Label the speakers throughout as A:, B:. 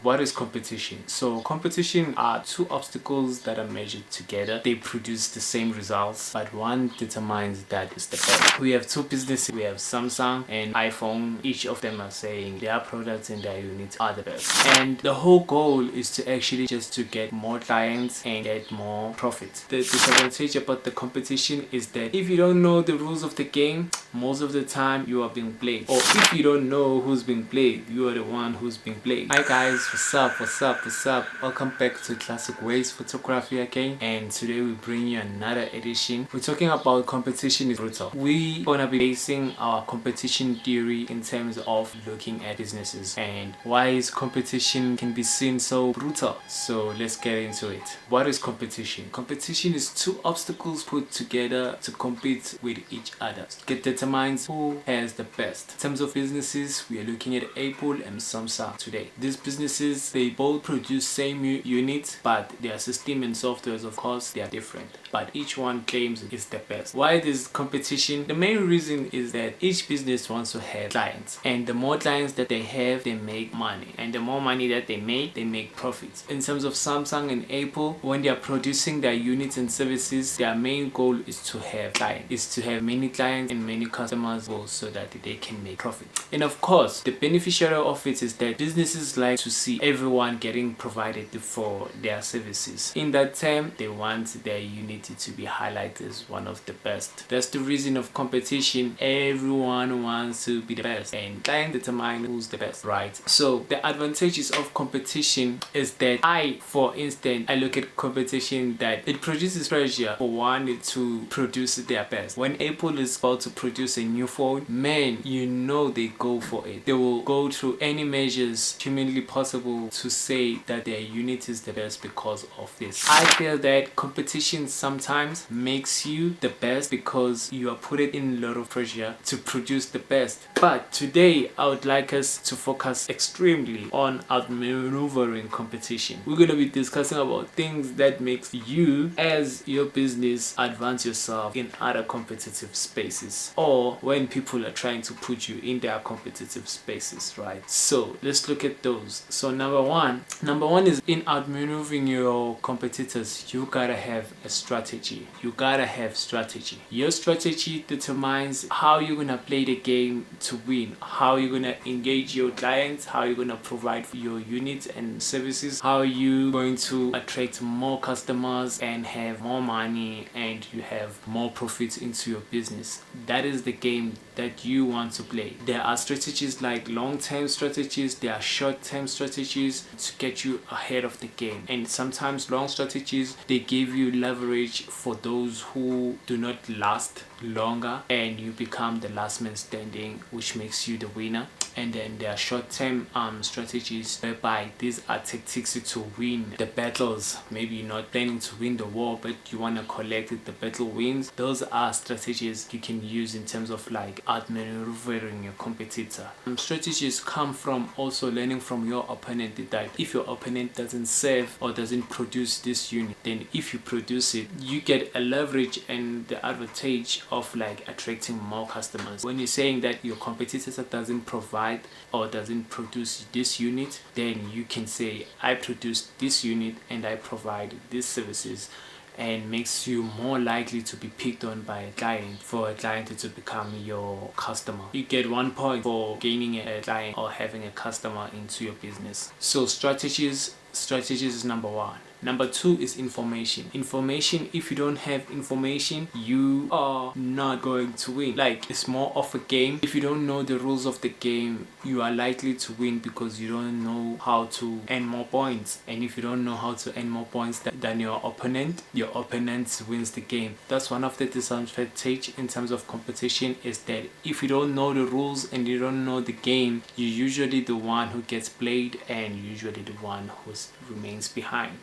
A: What is competition? So competition are two obstacles that are measured together. They produce the same results, but one determines that is the best. We have two businesses. We have Samsung and iPhone. Each of them are saying their products and their units are the best. And the whole goal is to actually just to get more clients and get more profit. The disadvantage about the competition is that if you don't know the rules of the game, most of the time you are being played. Or if you don't know who's being played, you are the one who's being played. Hi guys, what's up? Welcome back to Classic Ways Photography again, and today we bring you another edition. We're talking about competition is brutal. We gonna be basing our competition theory in terms of looking at businesses and why is competition can be seen so brutal. So let's get into it. What is competition? Competition is two obstacles put together to compete with each other. It determines who has the best. In terms of businesses, we are looking at Apple and Samsung today. These businesses, they both produce same units, but their system and softwares, of course, they are different. But each one claims it's the best. Why this competition? The main reason is that each business wants to have clients, and the more clients that they have, they make money, and the more money that they make profits. In terms of Samsung and Apple, when they are producing their units and services, their main goal is to have clients, is to have many clients and many customers so that they can make profit. And of course, the beneficiary of it is that businesses like to see everyone getting provided for their services. In that time, they want their unity to be highlighted as one of the best. That's the reason of competition. Everyone wants to be the best, and clients determine who's the best, right? So the advantages of competition is that for instance, I look at competition that it produces pressure for one to produce their best. When Apple is about to produce a new phone, man, you know they go for it. They will go through any measures humanly possible to say that their unit is the best because of this. I feel that competition sometimes makes you the best because you are put in a lot of pressure to produce the best. But today I would like us to focus extremely on outmaneuvering competition. We're going to be discussing about things that makes you as your business advance yourself in other competitive spaces, or when people are trying to put you in their competitive spaces, right? So let's look at those. So number one is in outmaneuvering your competitors, you gotta have a strategy. Your strategy determines how you're gonna play the game to win, how you're gonna engage your clients, how you're gonna provide for your units and services, how you going to attract more customers and have more money and you have more profits into your business. That is the game that you want to play. There are strategies like long-term strategies, there are short-term strategies to get you ahead of the game, and sometimes long strategies, they give you leverage for those who do not last longer and you become the last man standing, which makes you the winner. And then there are short-term strategies whereby these are tactics to win the battles. Maybe you're not planning to win the war, but you want to collect the battle wins. Those are strategies you can use in terms of like outmaneuvering your competitor. Strategies come from also learning from your opponent, that if your opponent doesn't serve or doesn't produce this unit, then if you produce it, you get a leverage and the advantage of like attracting more customers. When you're saying that your competitor doesn't provide or doesn't produce this unit, then you can say I produced this unit and I provide these services, and makes you more likely to be picked on by a client, for a client to become your customer. You get 1 point for gaining a client or having a customer into your business. So strategies is number one. Number two is information. If you don't have information, you are not going to win. Like, it's more of a game. If you don't know the rules of the game, you are likely to win because you don't know how to earn more points. And if you don't know how to earn more points than your opponent wins the game. That's one of the disadvantages in terms of competition, is that if you don't know the rules and you don't know the game, you're usually the one who gets played and usually the one who remains behind.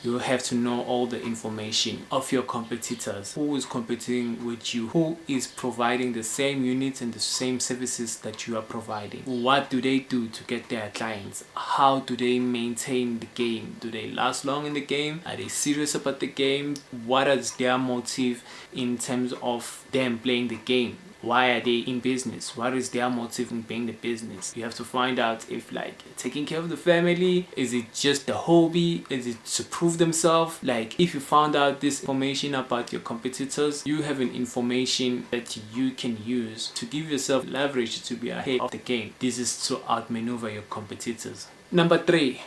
A: You have to know all the information of your competitors. Who is competing with you? Who is providing the same units and the same services that you are providing? What do they do to get their clients? How do they maintain the game? Do they last long in the game? Are they serious about the game? What is their motive in terms of them playing the game? Why are they in business? What is their motive in being the business? You have to find out if like taking care of the family, is it just a hobby? Is it to prove themselves? Like if you found out this information about your competitors, you have an information that you can use to give yourself leverage to be ahead of the game. This is to outmaneuver your competitors. Number three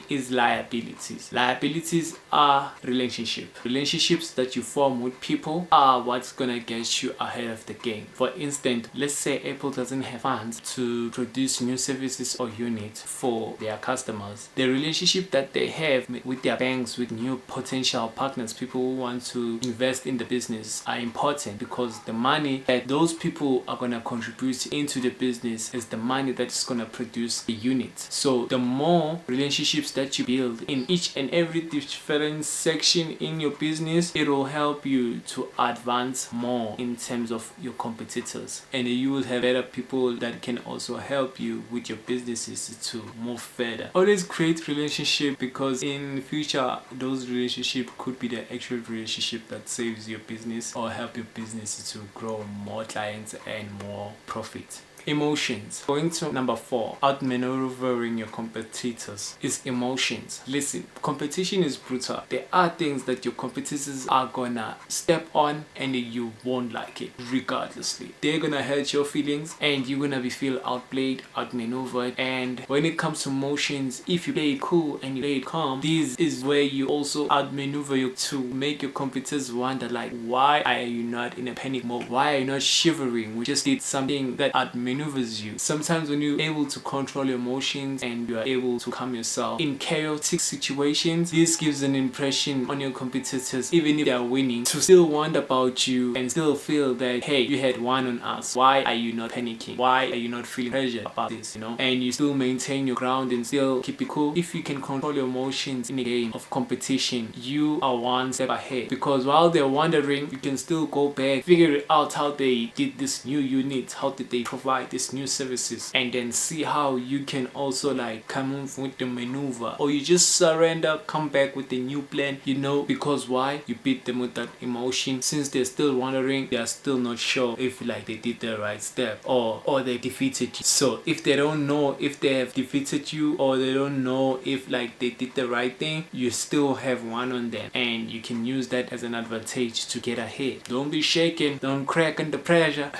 A: is liabilities. Liabilities are relationships that you form with people are what's gonna get you ahead of the game. For instance, let's say Apple doesn't have funds to produce new services or units for their customers. The relationship that they have with their banks, with new potential partners, people who want to invest in the business, are important, because the money that those people are gonna contribute into the business is the money that's gonna produce the unit. So the more relationships that you build in each and every different section in your business, it will help you to advance more in terms of your competitors, and you will have better people that can also help you with your businesses to move further. Always create relationship, because in the future those relationships could be the actual relationship that saves your business or help your business to grow more clients and more profit. Emotions. Going to number 4, outmaneuvering your competitors is emotions. Listen, competition is brutal. There are things that your competitors are gonna step on and you won't like it regardlessly. They're gonna hurt your feelings and you're gonna feel outplayed, outmaneuvered. And when it comes to emotions, if you play it cool and you play it calm, this is where you also outmaneuver you to make your competitors wonder, like, why are you not in a panic mode? Why are you not shivering? We just did something that outmaneuvers you. Sometimes when you're able to control your emotions and you are able to calm yourself in chaotic situations, this gives an impression on your competitors, even if they are winning, to still wonder about you and still feel that, hey, you had won on us. Why are you not panicking? Why are you not feeling pressure about this, And you still maintain your ground and still keep it cool. If you can control your emotions in a game of competition, you are one step ahead, because while they're wondering, you can still go back, figure out how they did this new unit, how did they provide these new services, and then see how you can also like come in with the maneuver, or you just surrender, come back with a new plan, because why? You beat them with that emotion. Since they're still wondering, they're still not sure if like they did the right step or they defeated you. So if they don't know if they have defeated you, or they don't know if like they did the right thing, you still have one on them, and you can use that as an advantage to get ahead. Don't be shaken, don't crack under pressure.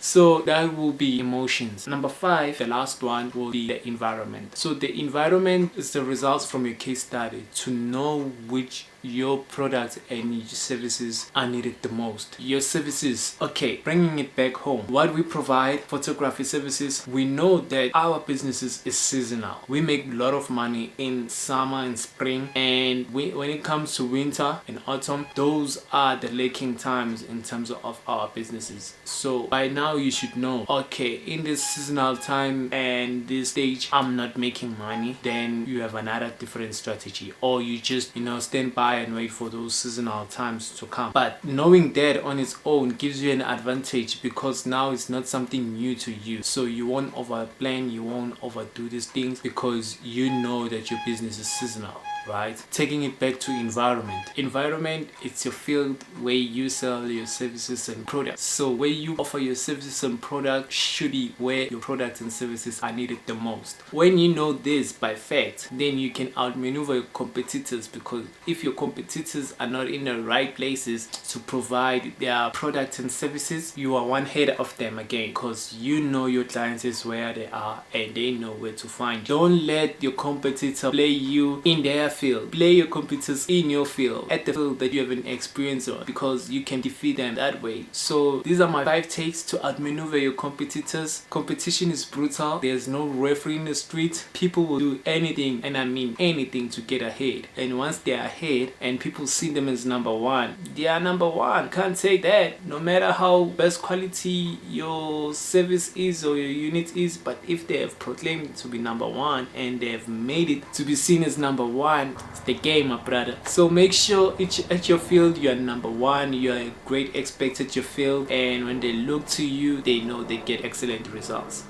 A: So that will be emotions. Number 5, the last one, will be the environment. So the environment is the results from your case study to know which your products and your services are needed the most. Your services, okay, bringing it back home, what we provide, photography services, we know that our businesses is seasonal. We make a lot of money in summer and spring, and when it comes to winter and autumn, those are the lacking times in terms of our businesses. So by now you should know, okay, in this seasonal time and this stage I'm not making money. Then you have another different strategy, or you just stand by and wait for those seasonal times to come. But knowing that on its own gives you an advantage, because now it's not something new to you, so you won't overplan, you won't overdo these things, because you know that your business is seasonal. Right? Taking it back to environment, it's your field where you sell your services and products. So where you offer your services and products should be where your products and services are needed the most. When you know this by fact, then you can outmaneuver your competitors, because if your competitors are not in the right places to provide their products and services, you are one head of them again, because you know your clients is where they are and they know where to find you. Don't let your competitor play you in their field. Play your competitors in your field, at the field that you have an experience on, because you can defeat them that way. So these are my 5 takes to outmaneuver your competitors. Competition is brutal. There's no referee in the street. People will do anything, and I mean anything, to get ahead. And once they're ahead and people see them as number 1, they are number 1. Can't take that. No matter how best quality your service is or your unit is, but if they have proclaimed to be number 1 and they have made it to be seen as number 1, it's the game, my brother. So make sure at your field you are number 1. You are a great expert at your field, and when they look to you, they know they get excellent results.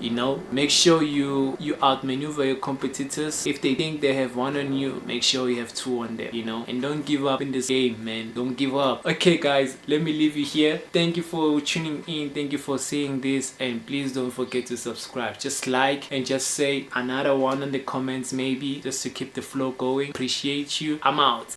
A: Make sure you outmaneuver your competitors. If they think they have 1 on you, make sure you have 2 on them. And don't give up in this game, man. Don't give up. Okay guys, let me leave you here. Thank you for tuning in, thank you for seeing this, and please don't forget to subscribe. Just like and just say another one in the comments, maybe, just to keep the flow going. Appreciate you. I'm out.